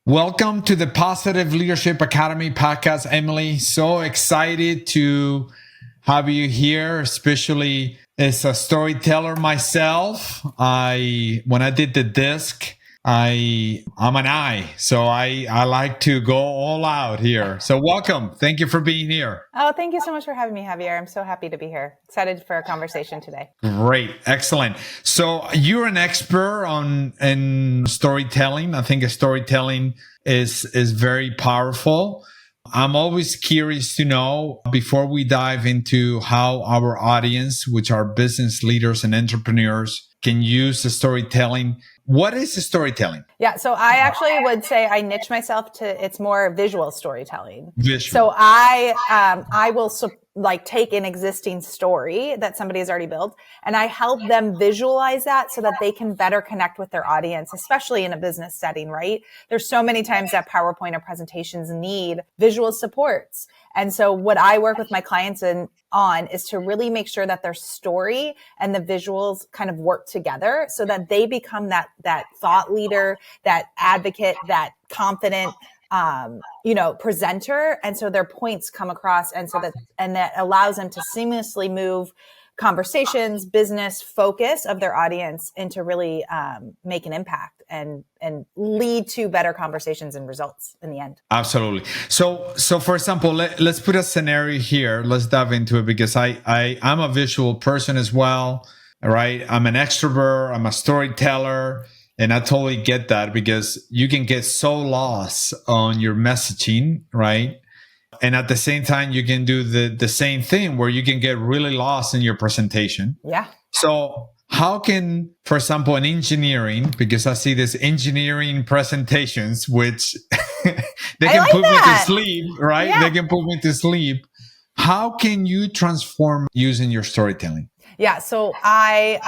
Welcome to the Positive Leadership Academy podcast, Emily. So excited to have you here, especially as a storyteller myself. When I did the disc, I'm an I, so I like to go all out here. So welcome. Thank you for being here. Oh, thank you so much for having me, Javier. I'm so happy to be here. Excited for our conversation today. Great. Excellent. So you're an expert in storytelling. I think storytelling is very powerful. I'm always curious to know, before we dive into how our audience, which are business leaders and entrepreneurs, can use the storytelling. What is the storytelling? Yeah, so I actually would say I niche myself to it's more visual storytelling. Visual. So I will take an existing story that somebody has already built, and I help them visualize that so that they can better connect with their audience, especially in a business setting, right? There's so many times that PowerPoint or presentations need visual supports. And so what I work with my clients on is to really make sure that their story and the visuals kind of work together so that they become that thought leader, that advocate, that confident presenter. And so their points come across, and that allows them to seamlessly move conversations, business focus of their audience into really make an impact and lead to better conversations and results in the end. Absolutely. So for example, let's put a scenario here. Let's dive into it, because I'm a visual person as well, right? I'm an extrovert, I'm a storyteller, and I totally get that, because you can get so lost on your messaging, right? And at the same time, you can do the same thing where you can get really lost in your presentation. Yeah. So how can, for example, in engineering, because I see this engineering presentations, which they can put me to sleep, right? Yeah. They can put me to sleep. How can you transform using your storytelling? Yeah. So I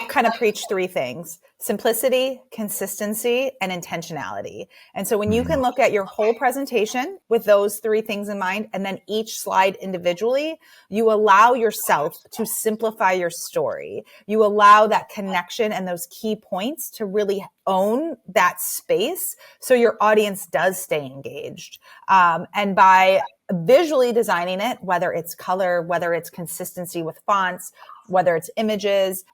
kind of preach three things: simplicity, consistency, and intentionality. And so when you can look at your whole presentation with those three things in mind, and then each slide individually, you allow yourself to simplify your story. You allow that connection and those key points to really own that space, so your audience does stay engaged. And by visually designing it, whether it's color, whether it's consistency with fonts, whether it's images,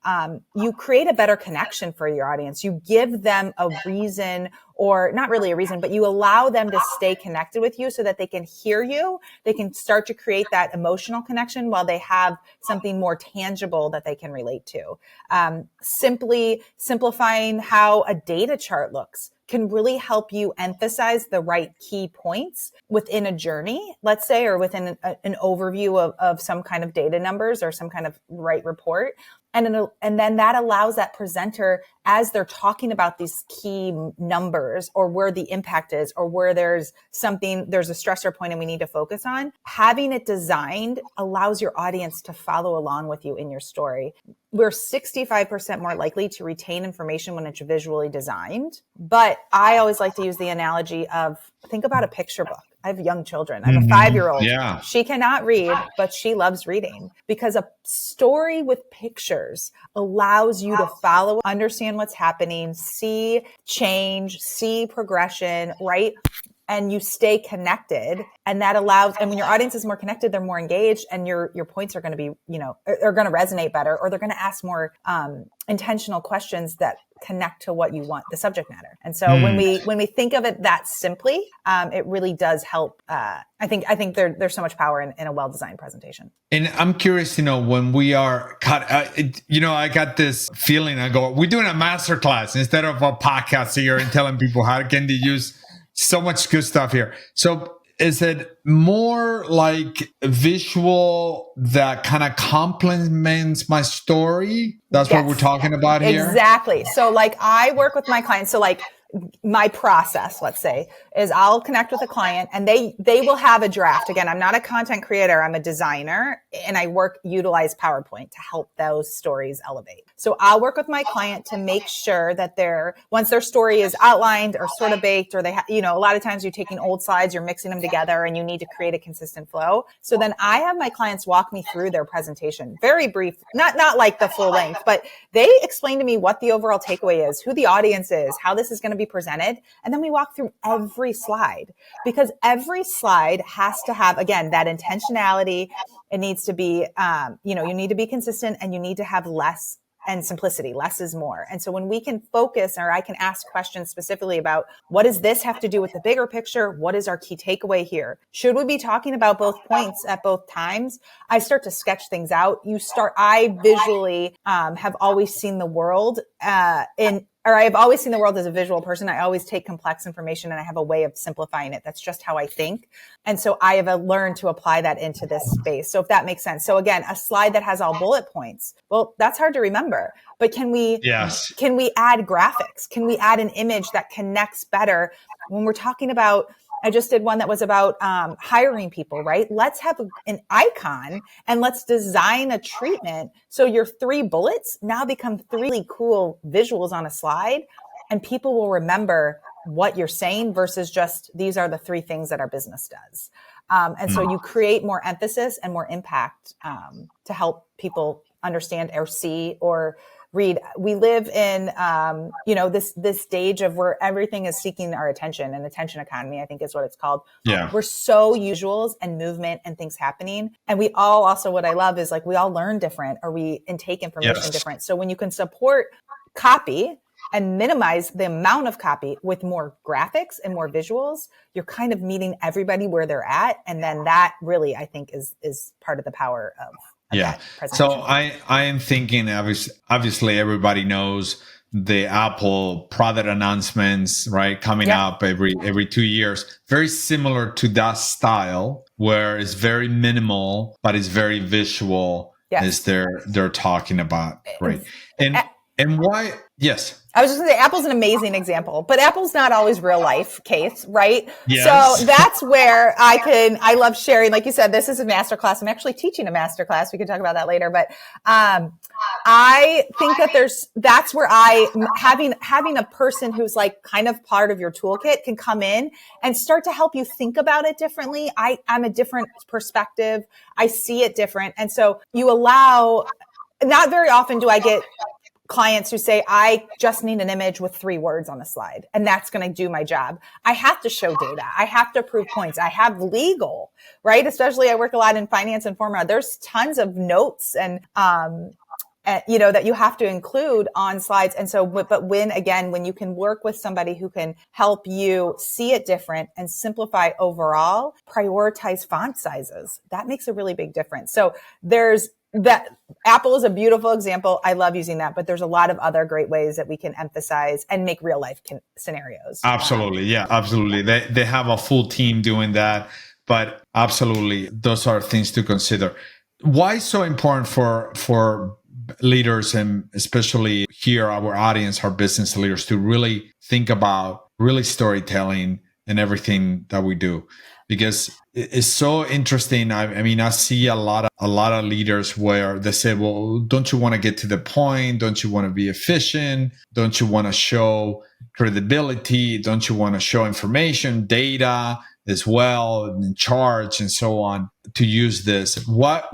you create a better connection for your audience. You give them a reason, or not really a reason, but you allow them to stay connected with you so that they can hear you. They can start to create that emotional connection while they have something more tangible that they can relate to. Simply simplifying how a data chart looks can really help you emphasize the right key points within a journey, let's say, or within an overview of some kind of data numbers or some kind of right report. And then that allows that presenter, as they're talking about these key numbers, or where the impact is, or where there's a stressor point and we need to focus on, having it designed allows your audience to follow along with you in your story. We're 65% more likely to retain information when it's visually designed. But I always like to use the analogy of, think about a picture book. I have young children. I have a 5-year-old. Yeah. She cannot read, but she loves reading, because a story with pictures allows you to follow, understand what's happening, see change, see progression, right? And you stay connected, and that allows, and when your audience is more connected, they're more engaged, and your points are going to be, are going to resonate better, or they're going to ask more intentional questions that connect to what you want, the subject matter. And so when we think of it that simply, it really does help. I think there's so much power in a well-designed presentation. And I'm curious to know, when we are I got this feeling, we're doing a masterclass instead of a podcast here and telling people how can they use so much good stuff here. So is it more like visual that kind of complements my story? That's what we're talking about here? Exactly. So I work with my clients. So my process, let's say, is I'll connect with a client, and they will have a draft. Again, I'm not a content creator, I'm a designer, and I utilize PowerPoint to help those stories elevate. So I'll work with my client to make sure that once their story is outlined or sort of baked, or a lot of times you're taking old slides, you're mixing them together, and you need to create a consistent flow. So then I have my clients walk me through their presentation, very brief, not like the full length, but they explain to me what the overall takeaway is, who the audience is, how this is going to be presented. And then we walk through every slide, because every slide has to have, again, that intentionality. It needs to be, you need to be consistent, and you need to have less and simplicity. Less is more. And so when we can focus, or I can ask questions specifically about, what does this have to do with the bigger picture? What is our key takeaway here? Should we be talking about both points at both times? I start to sketch things out. I visually have always seen the world I've always seen the world as a visual person. I always take complex information and I have a way of simplifying it. That's just how I think. And so I have learned to apply that into this space. So if that makes sense. So again, a slide that has all bullet points, well, that's hard to remember, but can we add graphics? Can we add an image that connects better when we're talking about, I just did one that was about hiring people, right? Let's have an icon and let's design a treatment. So your 3 bullets now become 3 really cool visuals on a slide, and people will remember what you're saying versus just, these are the 3 things that our business does. And so you create more emphasis and more impact to help people understand or see or read. We live in, this stage of where everything is seeking our attention, and attention economy, I think is what it's called. Yeah. We're so usuals and movement and things happening. And we all also, what I love is, like, we all learn different, or we intake information different. So when you can support copy and minimize the amount of copy with more graphics and more visuals, you're kind of meeting everybody where they're at. And then that really, I think, is part of the power of So I am thinking, obviously everybody knows the Apple product announcements, right? Coming up every 2 years, very similar to that style, where it's very minimal, but it's very visual as they're talking about. Right. And why? Yes. I was just going to say, Apple's an amazing example, but Apple's not always real life case, right? Yes. So that's where I love sharing. Like you said, this is a masterclass. I'm actually teaching a masterclass. We can talk about that later, but I think that that's where having a person who's like kind of part of your toolkit can come in and start to help you think about it differently. I'm a different perspective. I see it different. And so not very often do I get clients who say, I just need an image with 3 words on the slide, and that's going to do my job. I have to show data. I have to prove points. I have legal, right? Especially I work a lot in finance and pharma. There's tons of notes and, that you have to include on slides. And so, but when you can work with somebody who can help you see it different and simplify overall, prioritize font sizes, that makes a really big difference. So that Apple is a beautiful example. I love using that, but there's a lot of other great ways that we can emphasize and make real life scenarios. Absolutely. Absolutely. They have a full team doing that, but absolutely, those are things to consider. Why so important for leaders, and especially here, our audience, our business leaders, to really think about really storytelling and everything that we do? Because it's so interesting. I mean, I see a lot of leaders where they say, well, don't you want to get to the point? Don't you want to be efficient? Don't you want to show credibility? Don't you want to show information, data as well, and charts and so on to use this? What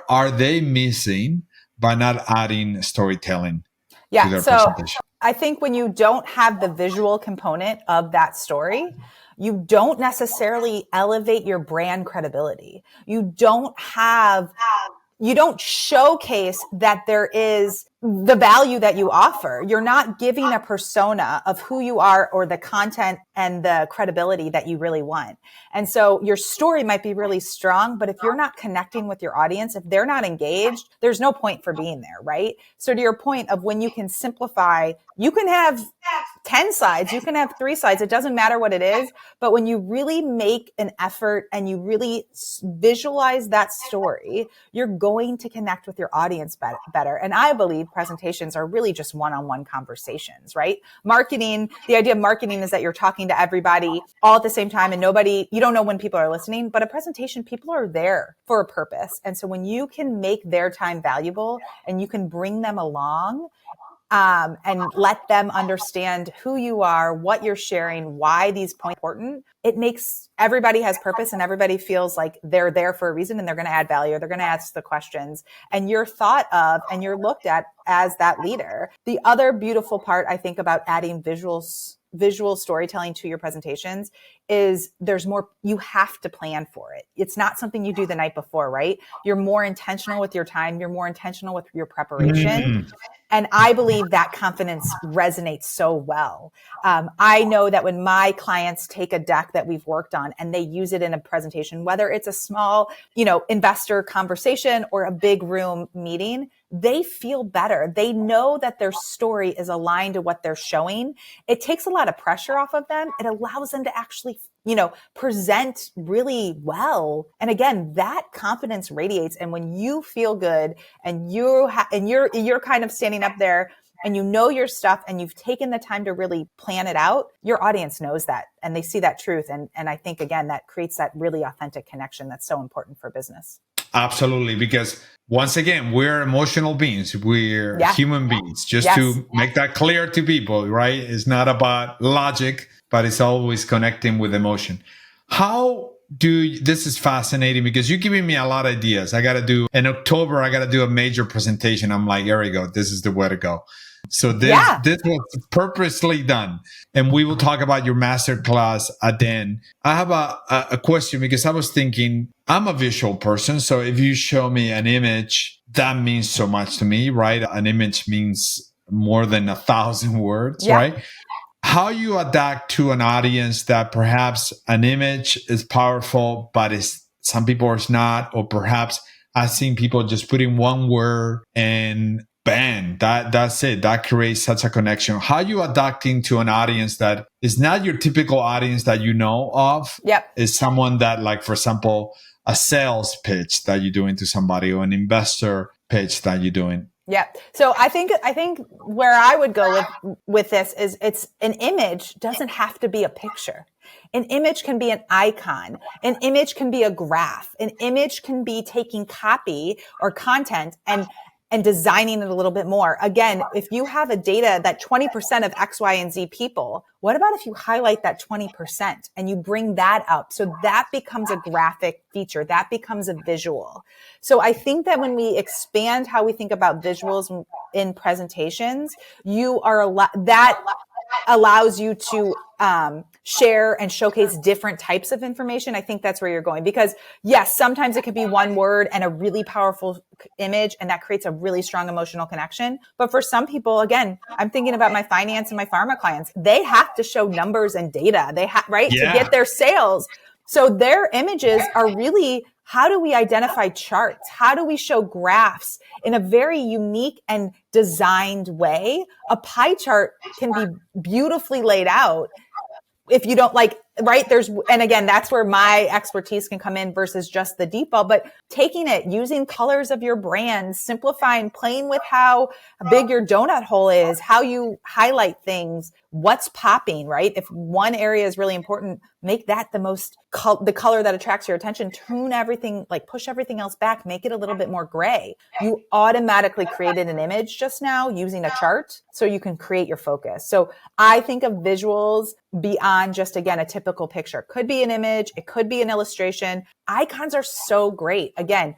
are they missing by not adding storytelling to their presentation? I think when you don't have the visual component of that story, you don't necessarily elevate your brand credibility. You don't showcase that there is the value that you offer. You're not giving a persona of who you are or the content and the credibility that you really want. And so your story might be really strong, but if you're not connecting with your audience, if they're not engaged, there's no point for being there, right? So to your point of when you can simplify, you can have 10 slides, you can have 3 slides, it doesn't matter what it is. But when you really make an effort and you really visualize that story, you're going to connect with your audience better. And I believe presentations are really just one-on-one conversations, right? Marketing, the idea of marketing is that you're talking to everybody all at the same time and you don't know when people are listening, but a presentation, people are there for a purpose. And so when you can make their time valuable and you can bring them along, and let them understand who you are, what you're sharing, why these points are important, it makes everybody has purpose and everybody feels like they're there for a reason and they're going to add value. They're going to ask the questions and you're thought of and you're looked at as that leader. The other beautiful part I think about adding visual storytelling to your presentations is there's more, you have to plan for it. It's not something you do the night before, right? You're more intentional with your time. You're more intentional with your preparation. And I believe that confidence resonates so well. I know that when my clients take a deck that we've worked on and they use it in a presentation, whether it's a small, investor conversation or a big room meeting, they feel better. They know that their story is aligned to what they're showing. It takes a lot of pressure off of them. It allows them to actually, present really well. And again, that confidence radiates. And when you feel good and you're kind of standing up there and you know your stuff and you've taken the time to really plan it out, your audience knows that and they see that truth. And I think, again, that creates that really authentic connection that's so important for business. Absolutely. Because once again, we're emotional beings. We're human beings. Just to make that clear to people, right? It's not about logic, but it's always connecting with emotion. This is fascinating because you're giving me a lot of ideas. In October, I got to do a major presentation. I'm like, here we go. This is the way to go. So this was purposely done. And we will talk about your masterclass at the end. I have a question because I was thinking, I'm a visual person. So if you show me an image, that means so much to me, right? An image means more than 1,000 words, right? How you adapt to an audience that perhaps an image is powerful, but some people is not, or perhaps I've seen people just put in one word and bang, that's it. That creates such a connection. How you adapting to an audience that is not your typical audience that you know of? Is someone that, like, for example, a sales pitch that you're doing to somebody or an investor pitch that you're doing. So I think where I would go with this is it's an image doesn't have to be a picture. An image can be an icon. An image can be a graph. An image can be taking copy or content and designing it a little bit more. Again, if you have a data that 20% of X, Y, and Z people, what about if you highlight that 20% and you bring that up? So that becomes a graphic feature. That becomes a visual. So I think that when we expand how we think about visuals in presentations, that allows you to share and showcase different types of information. I think that's where you're going because yes, sometimes it could be one word and a really powerful image and that creates a really strong emotional connection. But for some people, again, I'm thinking about my finance and my pharma clients. They have to show numbers and data. They to get their sales. So their images are really, how do we identify charts? How do we show graphs in a very unique and designed way? A pie chart can be beautifully laid out. If you don't and again, that's where my expertise can come in versus just the default, but taking it, using colors of your brand, simplifying, playing with how big your donut hole is, how you highlight things, what's popping, right? If one area is really important, make that the color that attracts your attention, tune everything, push everything else back, make it a little bit more gray. You automatically created an image just now using a chart so you can create your focus. So I think of visuals beyond just, again, a typical picture. It could be an image. It could be an illustration. Icons are so great. Again,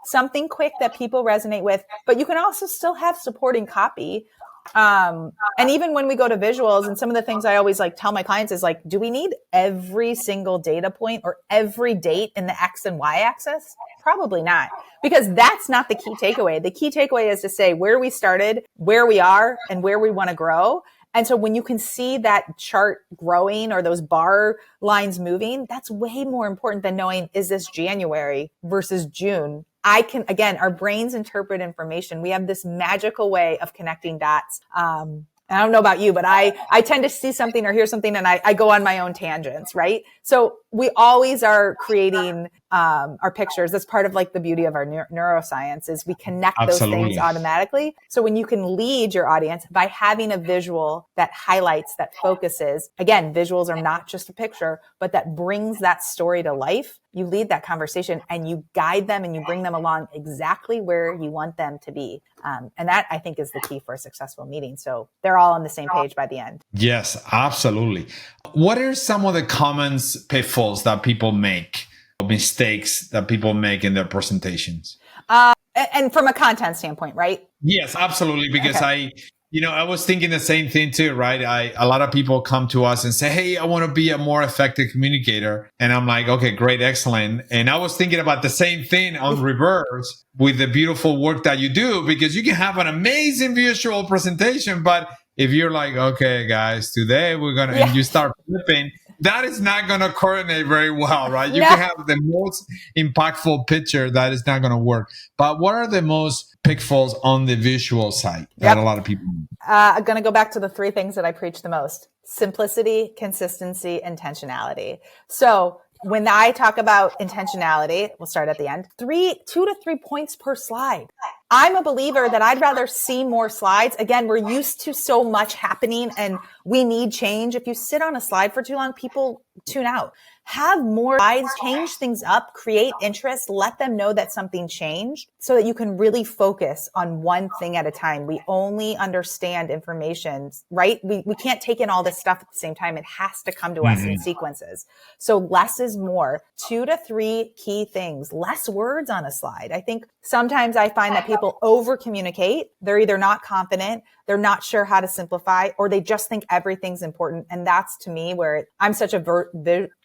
something quick that people resonate with, but you can also still have supporting copy. And even when we go to visuals, and some of the things I always tell my clients is do we need every single data point or every date in the X and Y axis? Probably not, because that's not the key takeaway. The key takeaway is to say where we started, where we are, and where we want to grow. And so when you can see that chart growing or those bar lines moving, that's way more important than knowing, is this January versus June? Our brains interpret information. We have this magical way of connecting dots. I don't know about you, but I tend to see something or hear something and I go on my own tangents, right? So we always are creating our pictures. That's part of like the beauty of our neuroscience is we connect those things automatically. So when you can lead your audience by having a visual that highlights, that focuses, again, visuals are not just a picture, but that brings that story to life. You lead that conversation and you guide them and you bring them along exactly where you want them to be. And that I think is the key for a successful meeting. So they're all on the same page by the end. Yes, absolutely. What are some of the common pitfalls that people make, mistakes that people make in their presentations? And from a content standpoint, right? Yes, absolutely. Because I was thinking the same thing too, right? A lot of people come to us and say, hey, I want to be a more effective communicator. And I'm like, okay, great, excellent. And I was thinking about the same thing on reverse with the beautiful work that you do, because you can have an amazing visual presentation. But if you're like, okay, guys, today we're going to, and you start flipping, that is not going to coordinate very well, right? You can have the most impactful picture that is not going to work. But what are the most pitfalls on the visual side that a lot of people do? I'm going to go back to the three things that I preach the most: simplicity, consistency, intentionality. So when I talk about intentionality, we'll start at the end, 2 to 3 points per slide. I'm a believer that I'd rather see more slides. Again, we're used to so much happening and we need change. If you sit on a slide for too long, people tune out. Have more slides, change things up, create interest, let them know that something changed so that you can really focus on one thing at a time. We only understand information, right? We can't take in all this stuff at the same time. It has to come to us in sequences. So less is more. 2 to 3 key things, less words on a slide. I think sometimes I find that people over communicate. They're either not confident, they're not sure how to simplify, or they just think everything's important. And that's to me where I'm such a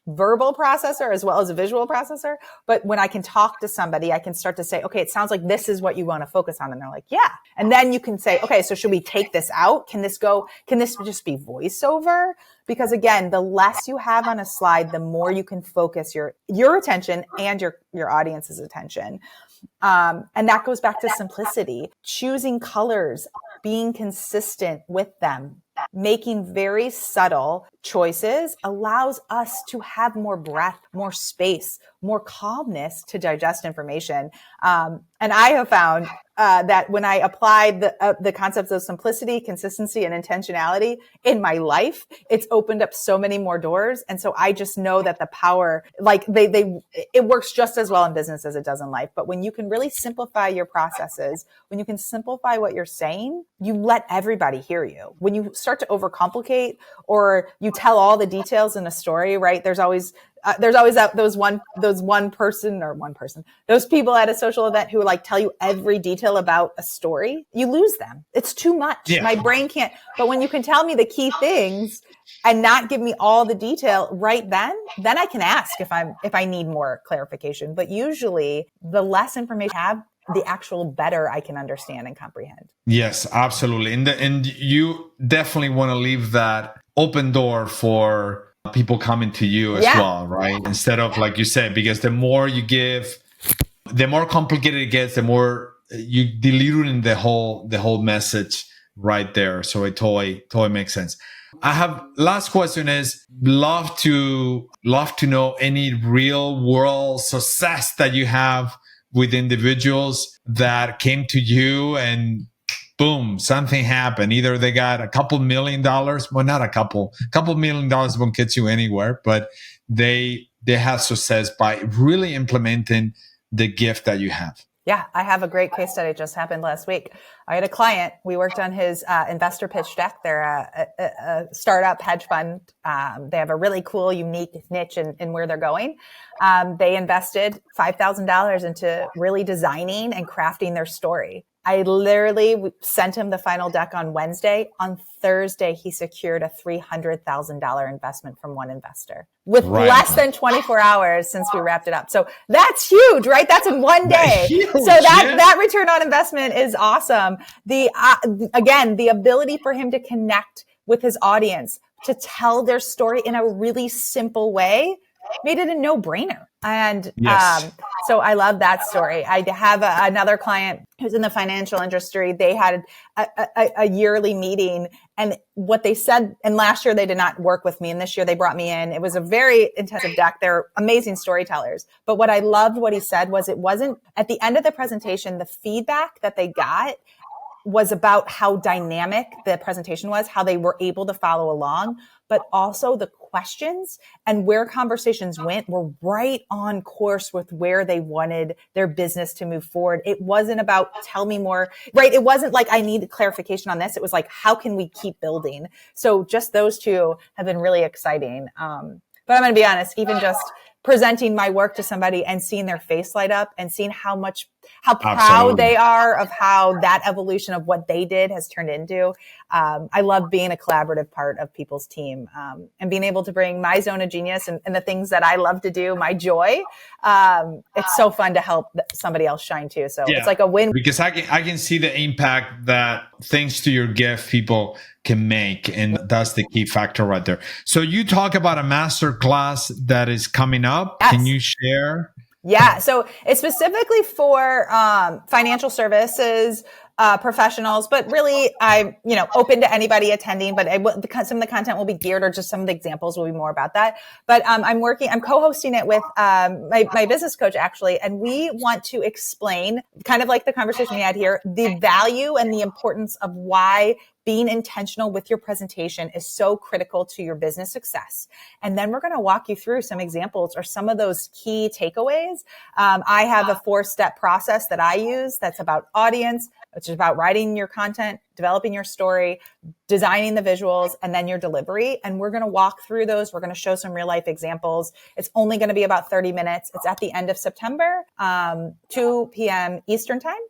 verbal processor as well as a visual processor. But when I can talk to somebody, I can start to say, okay, it sounds like this is what you want to focus on. And they're like, yeah. And then you can say, okay, so should we take this out? Can this just be voiceover? Because again, the less you have on a slide, the more you can focus your attention and your audience's attention. And that goes back to simplicity, choosing colors, being consistent with them, making very subtle choices allows us to have more breath, more space, more calmness to digest information. And I have found that when I applied the concepts of simplicity, consistency, and intentionality in my life, it's opened up so many more doors. And so I just know that the power, like it works just as well in business as it does in life. But when you can really simplify your processes, when you can simplify what you're saying, you let everybody hear you. When you start to overcomplicate or you tell all the details in a story, right? There's always those people at a social event who like tell you every detail about a story. You lose them. It's too much. Yeah. My brain can't. But when you can tell me the key things and not give me all the detail right then I can ask if I need more clarification. But usually the less information I have, the actual better I can understand and comprehend. Yes, absolutely. And you definitely want to leave that open door for people coming to you as well, right? Instead of, like you said, because the more you give, the more complicated it gets, the more you dilute in the whole message right there. So it totally makes sense. I have last question is love to know any real world success that you have with individuals that came to you and boom, something happened. Either they got a couple $1 million, well, not a couple $1 million won't get you anywhere, but they have success by really implementing the gift that you have. Yeah, I have a great case study just happened last week. I had a client. We worked on his investor pitch deck. They're a startup hedge fund. They have a really cool, unique niche in where they're going. They invested $5,000 into really designing and crafting their story. I literally sent him the final deck on Wednesday. On Thursday, he secured a $300,000 investment from one investor with less than 24 hours since we wrapped it up. So that's huge, right? That's in one day. So that return on investment is awesome. Again, the ability for him to connect with his audience, to tell their story in a really simple way, made it a no-brainer. And Yes. so I love that story. I have another client who's in the financial industry. They had a yearly meeting, and what they said, and last year they did not work with me, and this year they brought me in. It was a very intensive deck. They're amazing storytellers. But what I loved what he said was, it wasn't at the end of the presentation, the feedback that they got was about how dynamic the presentation was, how they were able to follow along, but also the questions and where conversations went were right on course with where they wanted their business to move forward. It wasn't about tell me more, right? It wasn't like I need clarification on this. It was like, how can we keep building? So just those two have been really exciting. But I'm going to be honest, even just presenting my work to somebody and seeing their face light up and seeing how proud Absolutely. they are of how that evolution of what they did has turned into. I love being a collaborative part of people's team, and being able to bring my zone of genius and the things that I love to do, my joy. It's so fun to help somebody else shine too. So it's like a win. Because I can see the impact that thanks to your gift people can make, and that's the key factor right there. So you talk about a master class that is coming up. Yes. Can you share? Yeah. So it's specifically for financial services professionals, but really I'm, open to anybody attending, but some of the content will be geared, or just some of the examples will be more about that. But I'm co-hosting it with my business coach actually, and we want to explain, kind of like the conversation we had here, the value and the importance of why being intentional with your presentation is so critical to your business success. And then we're going to walk you through some examples or some of those key takeaways. I have a 4-step process that I use that's about audience, which is about writing your content, developing your story, designing the visuals, and then your delivery. And we're going to walk through those. We're going to show some real life examples. It's only going to be about 30 minutes. It's at the end of September, 2 p.m. Eastern time.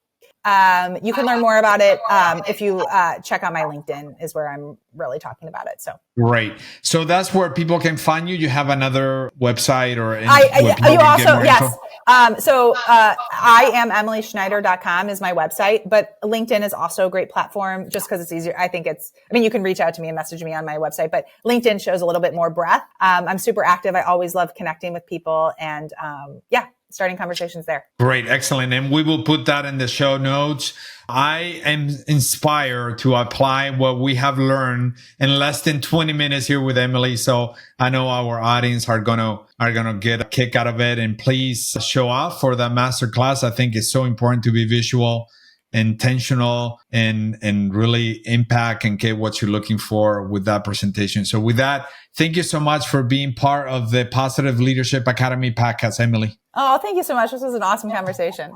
You can learn more about it if you check out my LinkedIn, is where I'm really talking about it. So Great. So that's where people can find you. You have another website or you also, yes. So I am emilyschneider.com is my website, but LinkedIn is also a great platform just because it's easier. You can reach out to me and message me on my website, but LinkedIn shows a little bit more breadth. I'm super active. I always love connecting with people and starting conversations there. Great. Excellent. And we will put that in the show notes. I am inspired to apply what we have learned in less than 20 minutes here with Emily. So I know our audience are gonna get a kick out of it. And please show up for that masterclass. I think it's so important to be visual, intentional, and really impact and get what you're looking for with that presentation. So with that, thank you so much for being part of the Positive Leadership Academy podcast, Emily. Oh, thank you so much. This was an awesome conversation.